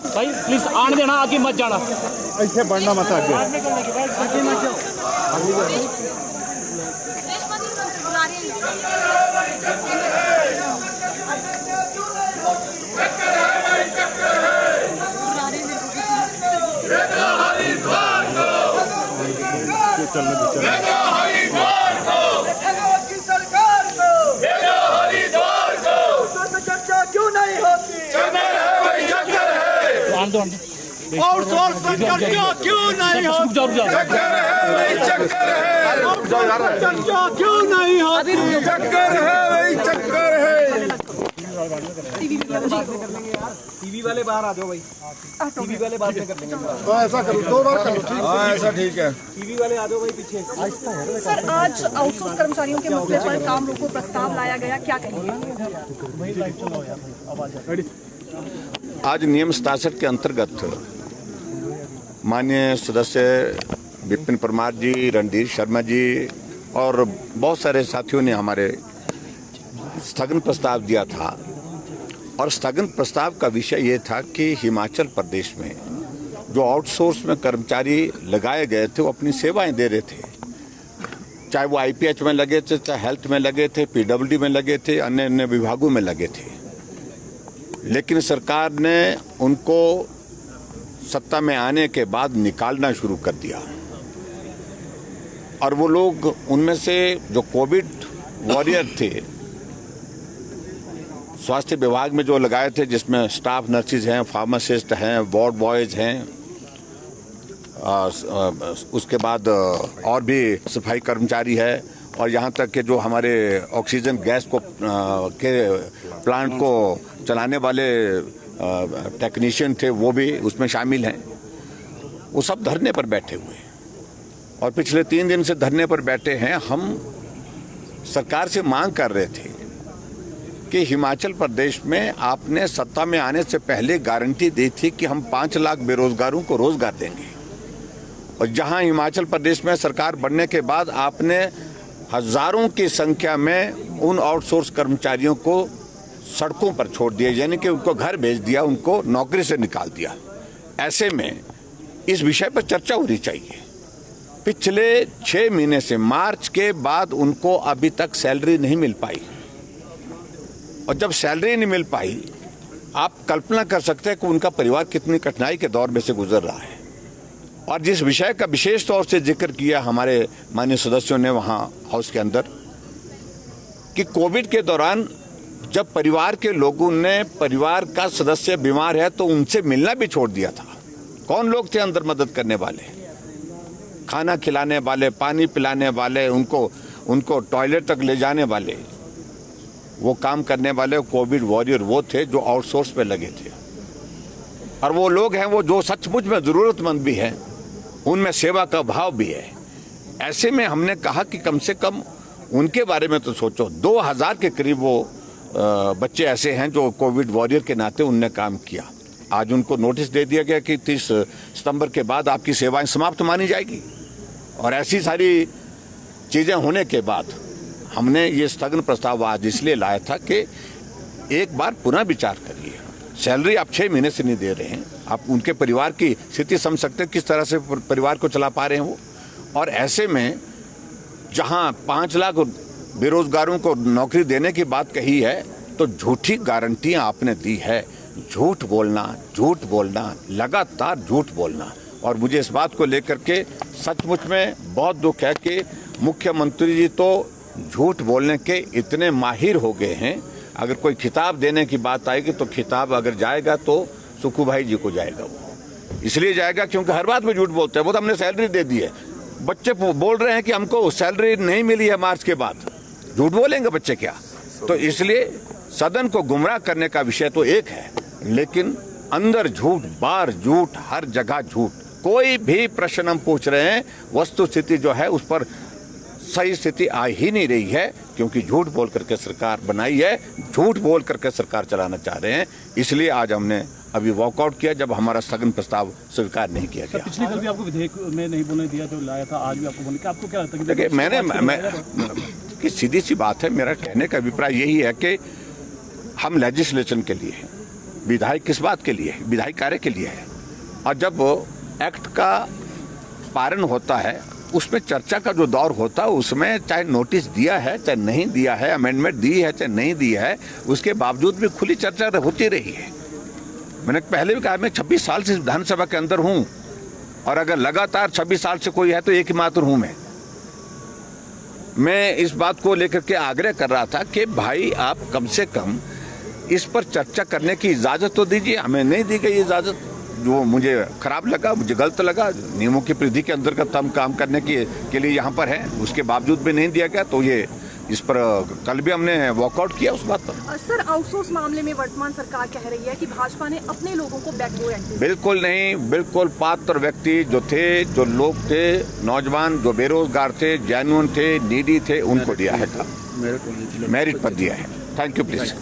भाई प्लीज आने देना, आगे मत जाना, ऐसे बढ़ना मत आगे। चलने दो, चर्चा क्यों नहीं होती? आउटसोर्स पर चर्चा क्यों नहीं होती? चर्चा क्यों नहीं होती? चक्कर है भाई, चक्कर है। टीवी वाले बाहर आ जाओ भाई, टीवी वाले बाद में कर लेंगे। ऐसा करो, 2 बार कर लो। हाँ ऐसा ठीक है। टीवी वाले आ जाओ भाई पीछे। सर, आज आउटसोर्स कर्मचारियों के मसले पर काम रोको प्रस्ताव लाया गया, क्या कहेंगे? आज नियम 67 के अंतर्गत माननीय सदस्य विपिन परमार जी, रणधीर शर्मा जी और बहुत सारे साथियों ने हमारे स्थगन प्रस्ताव दिया था। और स्थगन प्रस्ताव का विषय ये था कि हिमाचल प्रदेश में जो आउटसोर्स में कर्मचारी लगाए गए थे वो अपनी सेवाएं दे रहे थे, चाहे वो IPH में लगे थे, चाहे हेल्थ में लगे थे, PWD में लगे थे, अन्य अन्य विभागों में लगे थे। लेकिन सरकार ने उनको सत्ता में आने के बाद निकालना शुरू कर दिया। और वो लोग, उनमें से जो कोविड वॉरियर थे, स्वास्थ्य विभाग में जो लगाए थे, जिसमें स्टाफ नर्सिस हैं, फार्मासिस्ट हैं, वार्ड बॉयज हैं, उसके बाद और भी सफाई कर्मचारी है, और यहाँ तक कि जो हमारे ऑक्सीजन गैस को के प्लांट को चलाने वाले टेक्नीशियन थे, वो भी उसमें शामिल हैं। वो सब धरने पर बैठे हुए हैं और पिछले 3 दिन से धरने पर बैठे हैं। हम सरकार से मांग कर रहे थे कि हिमाचल प्रदेश में आपने सत्ता में आने से पहले गारंटी दी थी कि हम 5 लाख बेरोजगारों को रोजगार देंगे, और जहां हिमाचल प्रदेश में सरकार बनने के बाद आपने हजारों की संख्या में उन आउटसोर्स कर्मचारियों को सड़कों पर छोड़ दिया, यानी कि उनको घर भेज दिया, उनको नौकरी से निकाल दिया। ऐसे में इस विषय पर चर्चा होनी चाहिए। पिछले 6 महीने से, मार्च के बाद उनको अभी तक सैलरी नहीं मिल पाई, और जब सैलरी नहीं मिल पाई, आप कल्पना कर सकते हैं कि उनका परिवार कितनी कठिनाई के दौर में से गुजर रहा है। और जिस विषय का विशेष तौर से जिक्र किया हमारे माननीय सदस्यों ने वहां हाउस के अंदर, कि कोविड के दौरान जब परिवार के लोगों ने, परिवार का सदस्य बीमार है तो उनसे मिलना भी छोड़ दिया था। कौन लोग थे अंदर मदद करने वाले, खाना खिलाने वाले, पानी पिलाने वाले, उनको टॉयलेट तक ले जाने वाले, वो काम करने वाले कोविड वॉरियर वो थे जो आउटसोर्स पे लगे थे। और वो लोग हैं वो जो सचमुच में जरूरतमंद भी हैं, उनमें सेवा का भाव भी है। ऐसे में हमने कहा कि कम से कम उनके बारे में तो सोचो। 2000 के करीब वो बच्चे ऐसे हैं जो कोविड वॉरियर के नाते उनने काम किया। आज उनको नोटिस दे दिया गया कि 30 सितंबर के बाद आपकी सेवाएं समाप्त मानी जाएगी। और ऐसी सारी चीजें होने के बाद हमने ये स्थगन प्रस्ताव आज इसलिए लाया था कि एक बार पुनः विचार करिए। सैलरी आप 6 महीने से नहीं दे रहे हैं, आप उनके परिवार की स्थिति समझ सकते हैं, किस तरह से परिवार को चला पा रहे हैं वो। और ऐसे में जहां 5 लाख बेरोजगारों को नौकरी देने की बात कही है, तो झूठी गारंटियां आपने दी है। झूठ बोलना, लगातार झूठ बोलना। और मुझे इस बात को लेकर के सचमुच में बहुत दुख है कि मुख्यमंत्री जी तो झूठ बोलने के इतने माहिर हो गए हैं। अगर कोई खिताब देने की बात आएगी तो खिताब अगर जाएगा तो सुखू भाई जी को जाएगा। वो इसलिए जाएगा क्योंकि हर बात में झूठ बोलते हैं। वो तो हमने सैलरी दे दी है, बच्चे बोल रहे हैं कि हमको सैलरी नहीं मिली है मार्च के बाद, झूठ बोलेंगे बच्चे क्या? तो इसलिए सदन को गुमराह करने का विषय तो एक है, लेकिन अंदर झूठ, बाहर झूठ, हर जगह झूठ। कोई भी प्रश्न हम पूछ रहे हैं, वस्तु स्थिति जो है उस पर सही स्थिति आ ही नहीं रही है, क्योंकि झूठ बोल करके सरकार बनाई है, झूठ बोल करके सरकार चलाना चाह रहे हैं। इसलिए आज हमने अभी वॉकआउट किया जब हमारा स्थगन प्रस्ताव स्वीकार नहीं किया गया। पिछली बार भी आपको विधेयक में नहीं बोलने दिया जो लाया था, आज भी आपको बोलने, आपको क्या लगता है? देखिए कि सीधी सी बात है, मेरा कहने का अभिप्राय यही है कि हम लेजिस्लेशन के लिए हैं, विधायक किस बात के लिए है? विधायी कार्य के लिए है। और जब एक्ट का पारण होता है, उसमें चर्चा का जो दौर होता है, उसमें चाहे नोटिस दिया है चाहे नहीं दिया है, अमेंडमेंट दी है चाहे नहीं दी है, उसके बावजूद भी खुली चर्चा होती रही है। मैंने पहले भी कहा, मैं 26 साल से विधानसभा के अंदर हूं, और अगर लगातार 26 साल से कोई है तो एक ही मात्र हूं मैं इस बात को लेकर के आग्रह कर रहा था कि भाई आप कम से कम इस पर चर्चा करने की इजाजत तो दीजिए। हमें नहीं दी गई इजाजत, जो मुझे खराब लगा, मुझे गलत लगा। नियमों की परिधि के अंतर्गत हम काम करने के लिए यहाँ पर है, उसके बावजूद भी नहीं दिया गया। तो ये इस पर कल भी हमने वॉकआउट किया उस बात पर। सर, आउटसोर्स मामले में वर्तमान सरकार कह रही है कि भाजपा ने अपने लोगों को बैकडोर एंट्री। बिल्कुल नहीं, बिल्कुल पात्र व्यक्ति जो थे, जो लोग थे, नौजवान जो बेरोजगार थे, जेन्युइन थे, नीडी थे, उनको दिया है काम, मेरिट पर दिया है। Thank you please.